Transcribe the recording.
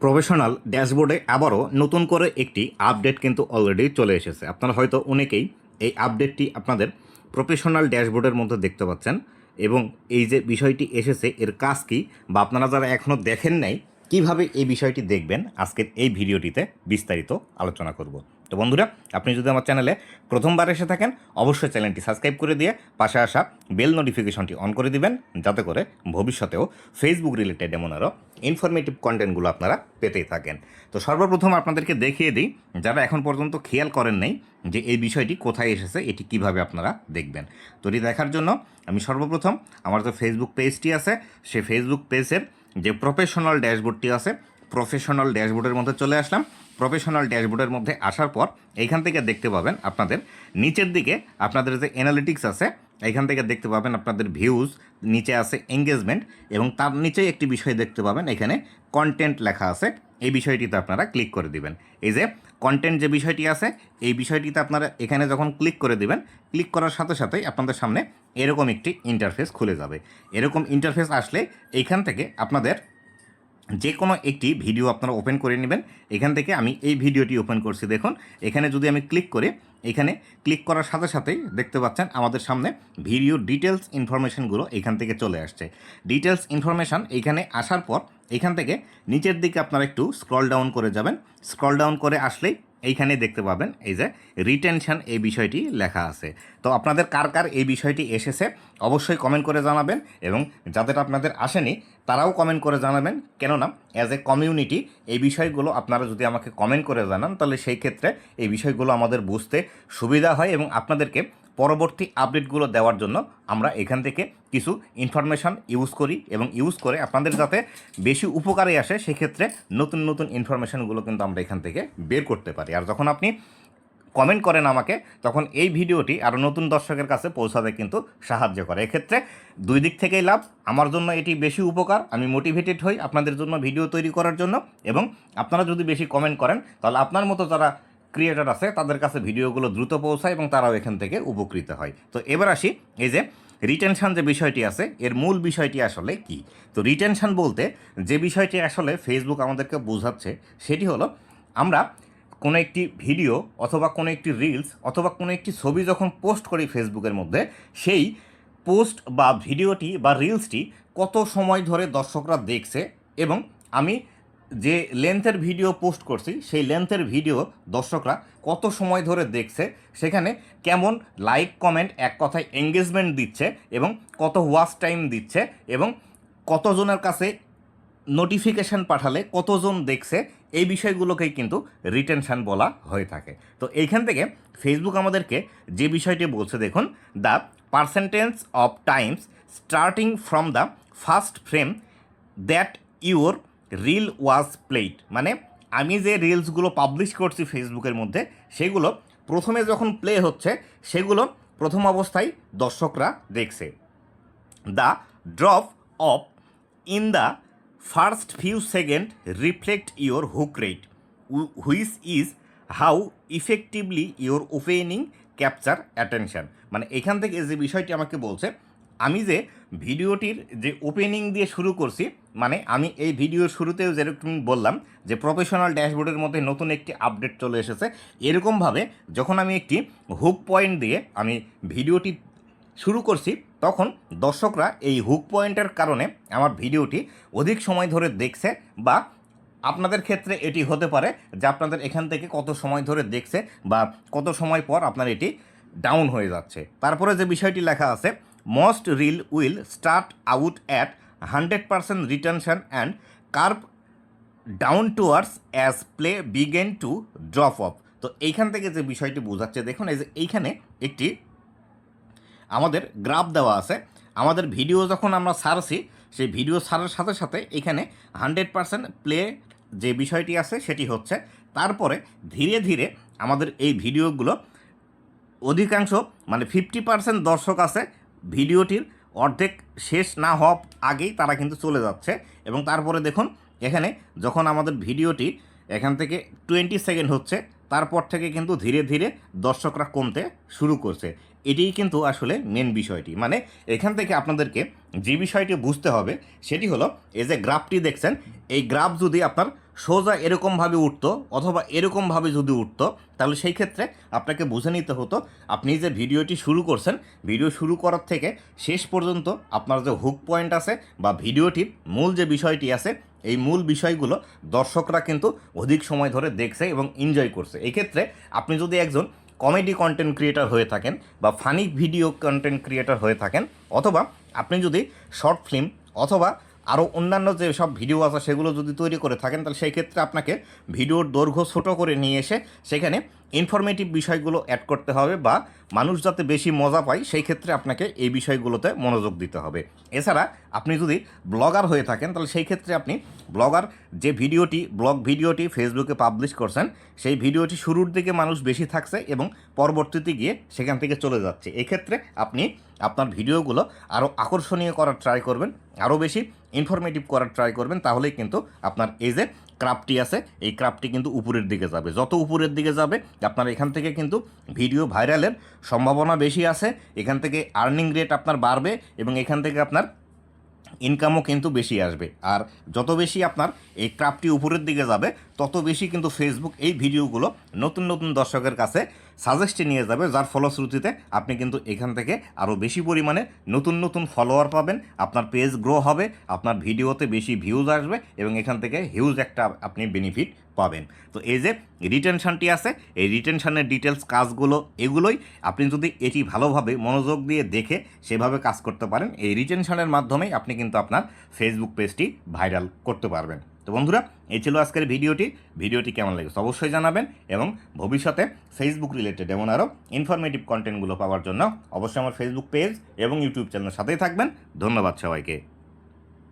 Professional ড্যাশবোর্ডে আবারও নতুন করে একটি আপডেট কিন্তু অলরেডি চলে এসেছে। আপনারা হয়তো অনেকেই এই আপডেটটি আপনাদের প্রফেশনাল ড্যাশবোর্ডের মধ্যে দেখতে পাচ্ছেন এবং এই যে বিষয়টি এসেছে এর কাজ কী বা আপনারা যারা এখনও দেখেন নাই কিভাবে এই বিষয়টি দেখবেন আজকের এই ভিডিওটিতে বিস্তারিত আলোচনা করব। তো বন্ধুরা, আপনি যদি আমার চ্যানেলে প্রথমবার এসে থাকেন অবশ্যই চ্যানেলটি সাবস্ক্রাইব করে দিয়ে পাশে আসা বেল নোটিফিকেশনটি অন করে দিবেন, যাতে করে ভবিষ্যতেও ফেসবুক রিলেটেড এমন আরও ইনফরমেটিভ কন্টেন্টগুলো আপনারা পেতেই থাকেন। তো সর্বপ্রথম আপনাদেরকে দেখিয়ে দিই, যারা এখন পর্যন্ত খেয়াল করেন নাই যে এই বিষয়টি কোথায় এসেছে, এটি কিভাবে আপনারা দেখবেন। তো এটি দেখার জন্য আমি সর্বপ্রথম আমার যে ফেসবুক পেজটি আছে সেই ফেসবুক পেজের যে প্রফেশনাল ড্যাশবোর্ডটি আছে প্রফেশনাল ড্যাশবোর্ডের মধ্যে চলে আসলাম। প্রফেশনাল ড্যাশবোর্ডের মধ্যে আসার পর এইখান থেকে দেখতে পাবেন আপনাদের নিচের দিকে আপনাদের যে অ্যানালিটিক্স আছে এইখান থেকে দেখতে পাবেন আপনাদের ভিউজ, নিচে আছে এঙ্গেজমেন্ট এবং তার নিচে একটি বিষয় দেখতে পাবেন এখানে কন্টেন্ট লেখা আছে। এই বিষয়টিতে আপনারা ক্লিক করে দিবেন। এই যে কন্টেন্ট যে বিষয়টি আছে এই বিষয়টিতে আপনারা এখানে যখন ক্লিক করে দিবেন, ক্লিক করার সাথে সাথেই আপনাদের সামনে এরকম একটি ইন্টারফেস খুলে যাবে। এরকম ইন্টারফেস আসলে এইখান থেকে আপনাদের যে কোনো একটি ভিডিও আপনারা ওপেন করে নেবেন। এখান থেকে আমি এই ভিডিওটি ওপেন করছি, দেখুন এখানে যদি আমি ক্লিক করি, এখানে ক্লিক করার সাথে সাথেই দেখতে পাচ্ছেন আমাদের সামনে ভিডিও ডিটেলস ইনফরমেশনগুলো এখান থেকে চলে আসছে। ডিটেলস ইনফরমেশান এইখানে আসার পর এখান থেকে নিচের দিকে আপনারা একটু স্ক্রল ডাউন করে যাবেন। স্ক্রল ডাউন করে আসলেই এইখানে দেখতে পাবেন এই যে রিটেনশন এই বিষয়টি লেখা আছে। তো আপনাদের কার কার এই বিষয়টি এসেছে অবশ্যই কমেন্ট করে জানাবেন এবং যাদের আপনাদের আসেনি তারাও কমেন্ট করে জানাবেন। কেননা অ্যাজ এ কমিউনিটি এই বিষয়গুলো আপনারা যদি আমাকে কমেন্ট করে জানান তাহলে সেই ক্ষেত্রে এই বিষয়গুলো আমাদের বুঝতে সুবিধা হয় এবং আপনাদেরকে পরবর্তী আপডেটগুলো দেওয়ার জন্য আমরা এখান থেকে কিছু ইনফরমেশান ইউজ করি এবং ইউজ করে আপনাদের যাতে বেশি উপকারে আসে সেক্ষেত্রে নতুন নতুন ইনফরমেশানগুলো কিন্তু আমরা এখান থেকে বের করতে পারি। আর যখন আপনি কমেন্ট করেন আমাকে তখন এই ভিডিওটি আরও নতুন দর্শকের কাছে পৌঁছাতে কিন্তু সাহায্য করে। এক্ষেত্রে দুই দিক থেকেই লাভ, আমার জন্য এটি বেশি উপকার, আমি মোটিভেটেড হই আপনাদের জন্য ভিডিও তৈরি করার জন্য, এবং আপনারা যদি বেশি কমেন্ট করেন তাহলে আপনার মতো যারা ক্রিয়েটর আছে তাদের কাছে ভিডিওগুলো দ্রুত পৌঁছায় এবং তারাও এখান থেকে উপকৃত হয়। তো এবার আসি এই যে রিটেনশন যে বিষয়টি আছে এর মূল বিষয়টি আসলে কি। তো রিটেনশন বলতে যে বিষয়টি আসলে ফেসবুক আমাদেরকে বোঝাচ্ছে সেটি হলো আমরা কোনো একটি ভিডিও অথবা কোনো একটি রিলস অথবা কোনো একটি ছবি যখন পোস্ট করি ফেসবুকের মধ্যে, সেই পোস্ট বা ভিডিওটি বা রিলসটি কত সময় ধরে দর্শকরা দেখছে এবং আমি যে লেন্থের ভিডিও পোস্ট করছি সেই লেন্থের ভিডিও দর্শকরা কত সময় ধরে দেখছে, সেখানে কেমন লাইক কমেন্ট এক কথায় এঙ্গেজমেন্ট দিচ্ছে এবং কত ওয়াচ টাইম দিচ্ছে এবং কতজনের কাছে নোটিফিকেশান পাঠালে কতজন দেখছে, এই বিষয়গুলোকেই কিন্তু রিটেনশন বলা হয়ে থাকে। তো এইখান থেকে ফেসবুক আমাদেরকে যে বিষয়টি বলছে দেখুন, the percentage of Times starting from the first frame that your reel was played. মানে আমি যে রিলসগুলো পাবলিশ করছি ফেসবুকের মধ্যে সেগুলো প্রথমে যখন প্লে হচ্ছে সেগুলো প্রথম অবস্থায় দর্শকরা দেখছে। The drop of in the first few second reflect your hook rate, which is how effectively your opening capture attention. মানে এখান থেকে যে বিষয়টি আমাকে বলছে, আমি যে ভিডিওটির যে ওপেনিং দিয়ে শুরু করছি, মানে আমি এই ভিডিওর শুরুতেও যেরকম বললাম যে প্রফেশনাল ড্যাশবোর্ডের মধ্যে নতুন একটি আপডেট চলে এসেছে, এরকমভাবে যখন আমি একটি হুক পয়েন্ট দিয়ে আমি ভিডিওটি শুরু করছি তখন দর্শকরা এই হুক পয়েন্টের কারণে আমার ভিডিওটি অধিক সময় ধরে দেখছে, বা আপনাদের ক্ষেত্রে এটি হতে পারে যে আপনাদের এখান থেকে কত সময় ধরে দেখছে বা কত সময় পর আপনার এটি ডাউন হয়ে যাচ্ছে। তারপরে যে বিষয়টি লেখা আছে, most reel will start out at 100% retention and curve down towards as play begin to drop off. তো এইখান থেকে যে বিষয়টি বোঝাচ্ছে দেখুন, এই যে এইখানে একটি আমাদের গ্রাফ দেওয়া আছে। আমাদের ভিডিও যখন আমরা ছাড়ছি সেই ভিডিও ছাড়ার সাথে সাথে এখানে 100% প্লে যে বিষয়টি আছে সেটি হচ্ছে, তারপরে ধীরে ধীরে আমাদের এই ভিডিওগুলো অধিকাংশ মানে 50% দর্শক আছে ভিডিওটির অর্ধেক শেষ না হওয়া আগেই তারা কিন্তু চলে যাচ্ছে, এবং তারপরে দেখুন এখানে যখন আমাদের ভিডিওটি এখান থেকে 20 সেকেন্ড হচ্ছে তারপর থেকে কিন্তু ধীরে ধীরে দর্শকরা কমতে শুরু করছে। এটাই কিন্তু আসলে মেন বিষয়টি। মানে এখান থেকে আপনাদেরকে যে বিষয়টি বুঝতে হবে সেটি হলো, এই যে গ্রাফটি দেখছেন, এই গ্রাফ যদি আপনার সোজা এরকমভাবে উঠতো অথবা এরকমভাবে যদি উঠতো, তাহলে সেই ক্ষেত্রে আপনাকে বুঝে নিতে হতো আপনি যে ভিডিওটি শুরু করছেন, ভিডিও শুরু করার থেকে শেষ পর্যন্ত আপনার যে হুক পয়েন্ট আছে বা ভিডিওটির মূল যে বিষয়টি আছে, এই মূল বিষয়গুলো দর্শকরা কিন্তু অধিক সময় ধরে দেখছে এবং এনজয় করছে। এই ক্ষেত্রে আপনি যদি একজন কমেডি কন্টেন্ট ক্রিয়েটর হয়ে থাকেন বা ফানি ভিডিও কন্টেন্ট ক্রিয়েটর হয়ে থাকেন, অথবা আপনি যদি শর্ট ফিল্ম অথবা আরও অন্যান্য যে সব ভিডিও আছে সেগুলো যদি তৈরি করে থাকেন, তাহলে সেই ক্ষেত্রে আপনাকে ভিডিওর দৈর্ঘ্য ছোটো করে নিয়ে এসে সেখানে ইনফরমেটিভ বিষয়গুলো অ্যাড করতে হবে, বা মানুষ যাতে বেশি মজা পায় সেই ক্ষেত্রে আপনাকে এই বিষয়গুলোতে মনোযোগ দিতে হবে। এছাড়া আপনি যদি ব্লগার হয়ে থাকেন, তাহলে সেই ক্ষেত্রে আপনি ব্লগার যে ব্লগ ভিডিওটি ফেসবুকে পাবলিশ করছেন, সেই ভিডিওটি শুরুর দিকে মানুষ বেশি থাকছে এবং পরবর্তীতে গিয়ে সেখান থেকে চলে যাচ্ছে। এক্ষেত্রে আপনি আপনার ভিডিওগুলো আরও আকর্ষণীয় করার ট্রাই করবেন, আরও বেশি ইনফরমেটিভ করার ট্রাই করবেন, তাহলেই কিন্তু আপনার এই যে ক্রাফটি আছে এই ক্রাফটি কিন্তু উপরের দিকে যাবে। যত উপরের দিকে যাবে আপনার এখান থেকে কিন্তু ভিডিও ভাইরালের সম্ভাবনা বেশি আছে, এখান থেকে আর্নিং রেট আপনার বাড়বে এবং এখান থেকে আপনার ইনকামও কিন্তু বেশি আসবে। আর যত বেশি আপনার এই ক্রাফটি উপরের দিকে যাবে তত বেশি কিন্তু ফেসবুক এই ভিডিওগুলো নতুন নতুন দর্শকের কাছে সাজেস্টে নিয়ে যাবে, যার ফলশ্রুতিতে আপনি কিন্তু এখান থেকে আরও বেশি পরিমাণে নতুন নতুন ফলোয়ার পাবেন, আপনার পেজ গ্রো হবে, আপনার ভিডিওতে বেশি ভিউজ আসবে এবং এখান থেকে হিউজ একটা আপনি বেনিফিট পাবেন। তো এই যে রিটেনশনটি আছে, এই রিটেনশনের ডিটেলস কাজগুলো এগুলোই আপনি যদি এটি ভালোভাবে মনোযোগ দিয়ে দেখে সেভাবে কাজ করতে পারেন, এই রিটেনশনের মাধ্যমেই আপনি কিন্তু আপনার ফেসবুক পেজটি ভাইরাল করতে পারবেন। তো বন্ধুরা, এই ছিল আজকের ভিডিওটি কেমন লেগেছে অবশ্যই জানাবেন, এবং ভবিষ্যতে ফেসবুক রিলেটেড এমন আরও ইনফরমেটিভ কন্টেন্টগুলো পাওয়ার জন্য অবশ্যই আমার ফেসবুক পেজ এবং ইউটিউব চ্যানেলের সাথেই থাকবেন। ধন্যবাদ সবাইকে।